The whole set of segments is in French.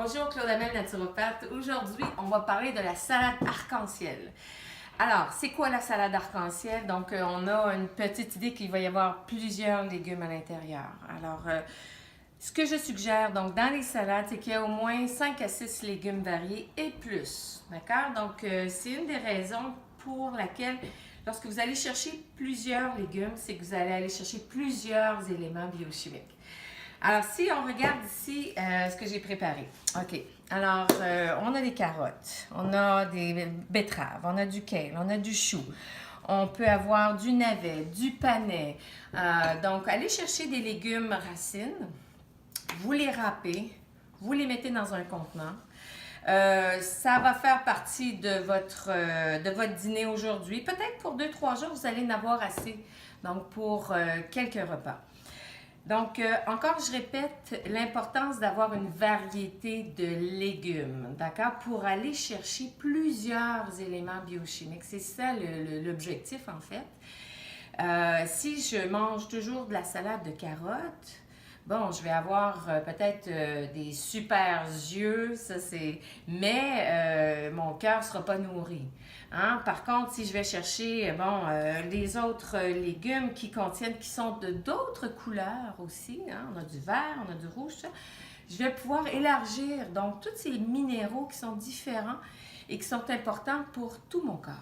Bonjour, Claude Amel, naturopathe. Aujourd'hui, on va parler de la salade arc-en-ciel. Alors, c'est quoi la salade arc-en-ciel? Donc, on a une petite idée qu'il va y avoir plusieurs légumes à l'intérieur. Alors, ce que je suggère donc dans les salades, c'est qu'il y a au moins 5 à 6 légumes variés et plus. D'accord? Donc, c'est une des raisons pour laquelle, lorsque vous allez chercher plusieurs légumes, c'est que vous allez aller chercher plusieurs éléments biochimiques. Alors, si on regarde ici ce que j'ai préparé. OK. Alors, on a des carottes, on a des betteraves, on a du kale, on a du chou. On peut avoir du navet, du panais. Donc, allez chercher des légumes racines. Vous les râpez, vous les mettez dans un contenant. Ça va faire partie de votre dîner aujourd'hui. Peut-être pour 2-3 jours, vous allez en avoir assez. Donc, pour quelques repas. Donc, encore, je répète, l'importance d'avoir une variété de légumes, d'accord, pour aller chercher plusieurs éléments biochimiques. C'est ça l'objectif, en fait. Si je mange toujours de la salade de carottes, bon, je vais avoir peut-être des super yeux, mais mon cœur ne sera pas nourri. Hein? Par contre, si je vais chercher les autres légumes qui sont de d'autres couleurs aussi, hein? On a du vert, on a du rouge, ça, je vais pouvoir élargir donc tous ces minéraux qui sont différents et qui sont importants pour tout mon corps.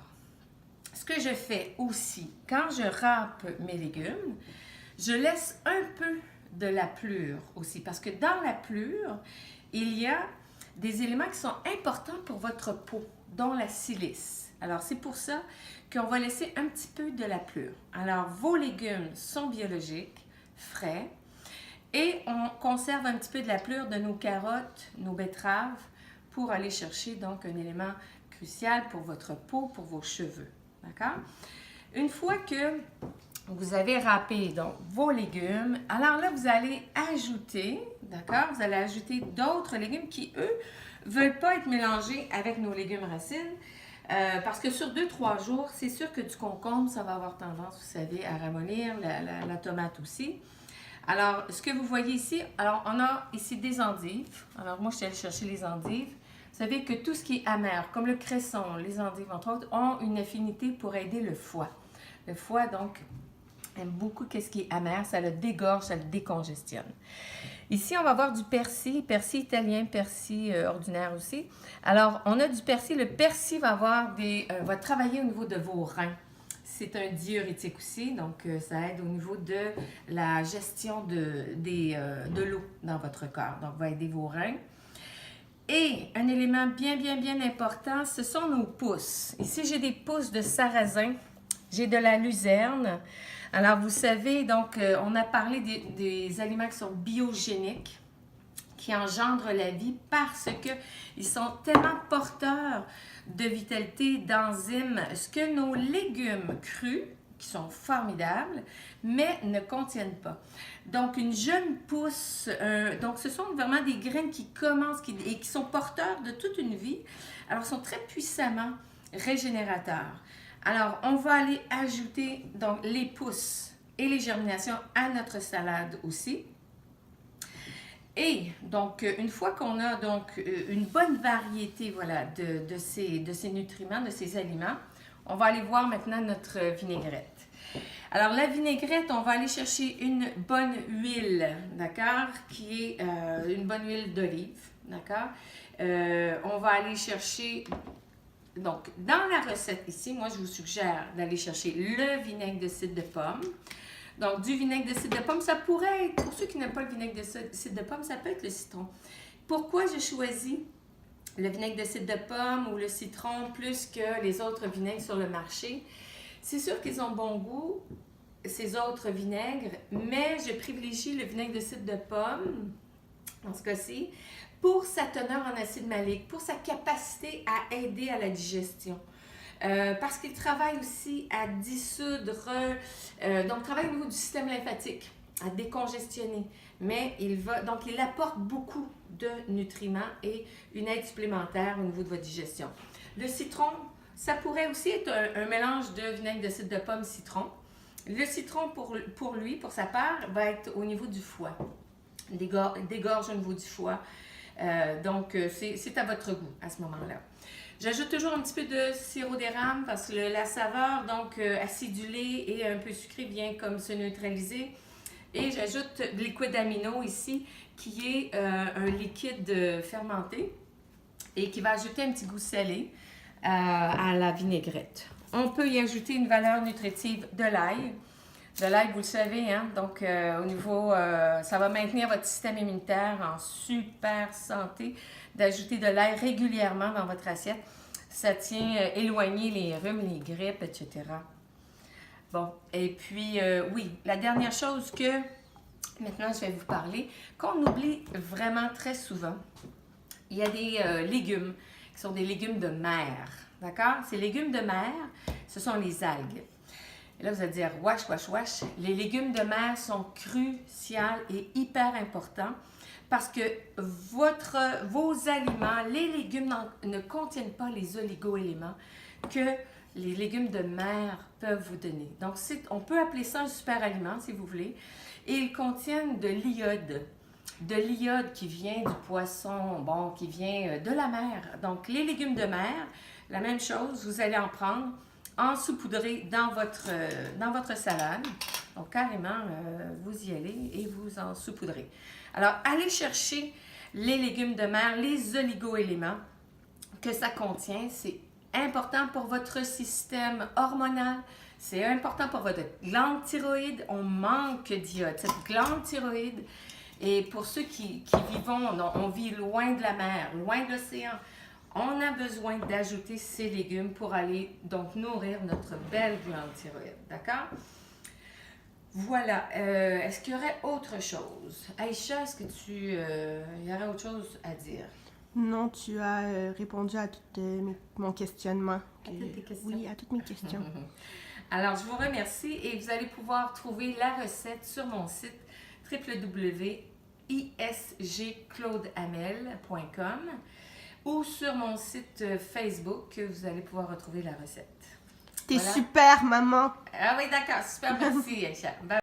Ce que je fais aussi, quand je râpe mes légumes, je laisse un peu de la pelure aussi, parce que dans la pelure, il y a des éléments qui sont importants pour votre peau, dont la silice. Alors, c'est pour ça qu'on va laisser un petit peu de la pelure. Alors, vos légumes sont biologiques, frais, et on conserve un petit peu de la pelure de nos carottes, nos betteraves, pour aller chercher donc un élément crucial pour votre peau, pour vos cheveux. D'accord? Une fois que vous avez râpé donc vos légumes, alors là, vous allez ajouter, d'accord? Vous allez ajouter d'autres légumes qui, eux, ne veulent pas être mélangés avec nos légumes racines. Parce que sur 2-3 jours, c'est sûr que du concombre, ça va avoir tendance, vous savez, à ramollir, la tomate aussi. Alors, ce que vous voyez ici, alors on a ici des endives. Alors, moi, je suis allée chercher les endives. Vous savez que tout ce qui est amer, comme le cresson, les endives, entre autres, ont une affinité pour aider le foie. Le foie, donc, aime beaucoup ce qui est amer, ça le dégorge, ça le décongestionne. Ici, on va avoir du persil italien, persil ordinaire aussi. Alors, on a du persil. Le persil va travailler au niveau de vos reins. C'est un diurétique aussi, donc ça aide au niveau de la gestion de l'eau dans votre corps. Donc, va aider vos reins. Et un élément bien important, ce sont nos pousses. Ici, j'ai des pousses de sarrasin. J'ai de la luzerne. Alors, vous savez, donc, on a parlé des aliments qui sont biogéniques, qui engendrent la vie parce qu'ils sont tellement porteurs de vitalité, d'enzymes, ce que nos légumes crus, qui sont formidables, mais ne contiennent pas. Donc, une jeune pousse, donc ce sont vraiment des graines qui commencent et qui sont porteurs de toute une vie. Alors, ils sont très puissamment régénérateurs. Alors, on va aller ajouter donc les pousses et les germinations à notre salade aussi. Et donc, une fois qu'on a donc une bonne variété voilà, de ces nutriments, de ces aliments, on va aller voir maintenant notre vinaigrette. Alors, la vinaigrette, on va aller chercher une bonne huile, d'accord, qui est une bonne huile d'olive, d'accord. On va aller chercher... Donc, dans la recette ici, moi, je vous suggère d'aller chercher le vinaigre de cidre de pomme. Donc, du vinaigre de cidre de pomme, ça pourrait être, pour ceux qui n'aiment pas le vinaigre de cidre de pomme, ça peut être le citron. Pourquoi j'ai choisi le vinaigre de cidre de pomme ou le citron plus que les autres vinaigres sur le marché? C'est sûr qu'ils ont bon goût, ces autres vinaigres, mais je privilégie le vinaigre de cidre de pomme, dans ce cas-ci, pour sa teneur en acide malique, pour sa capacité à aider à la digestion. Parce qu'il travaille aussi à dissoudre, donc travaille au niveau du système lymphatique, à décongestionner. Mais donc il apporte beaucoup de nutriments et une aide supplémentaire au niveau de votre digestion. Le citron, ça pourrait aussi être un mélange de vinaigre de cidre de pomme citron. Le citron, pour lui, pour sa part, va être au niveau du foie. Dégorge au niveau du foie. Donc, c'est à votre goût à ce moment-là. J'ajoute toujours un petit peu de sirop d'érable parce que la saveur, donc acidulée et un peu sucrée, vient comme se neutraliser. Et j'ajoute de liquide amino ici, qui est un liquide fermenté et qui va ajouter un petit goût salé à la vinaigrette. On peut y ajouter une valeur nutritive de l'ail. De l'ail, vous le savez, hein? Donc au niveau, ça va maintenir votre système immunitaire en super santé. D'ajouter de l'ail régulièrement dans votre assiette, ça tient éloigner les rhumes, les grippes, etc. Bon, et puis oui, la dernière chose que maintenant je vais vous parler, qu'on oublie vraiment très souvent, il y a des légumes qui sont des légumes de mer, d'accord? Ces légumes de mer, ce sont les algues. Et là, vous allez dire, wesh, wesh, wesh. Les légumes de mer sont cruciaux et hyper importants parce que vos aliments, les légumes ne contiennent pas les oligo-éléments que les légumes de mer peuvent vous donner. Donc, on peut appeler ça un super aliment, si vous voulez. Et ils contiennent de l'iode. De l'iode qui vient du poisson, bon, qui vient de la mer. Donc, les légumes de mer, la même chose, vous allez en prendre, en saupoudrer dans votre salade. Donc, carrément, vous y allez et vous en saupoudrez. Alors, allez chercher les légumes de mer, les oligo-éléments que ça contient. C'est important pour votre système hormonal. C'est important pour votre glande thyroïde. On manque d'iode. Cette glande thyroïde, et pour ceux qui on vit loin de la mer, loin de l'océan, on a besoin d'ajouter ces légumes pour aller donc nourrir notre belle glande thyroïde. D'accord? Voilà. Est-ce qu'il y aurait autre chose? Aïcha, est-ce que il y aurait autre chose à dire? Non, tu as répondu à tout mon questionnement. À toutes tes questions? Oui, à toutes mes questions. Alors, je vous remercie et vous allez pouvoir trouver la recette sur mon site www.isgclaudehamel.com ou sur mon site Facebook, vous allez pouvoir retrouver la recette. T'es super, maman! Ah oui, d'accord. Super, merci, Aïcha. Bye.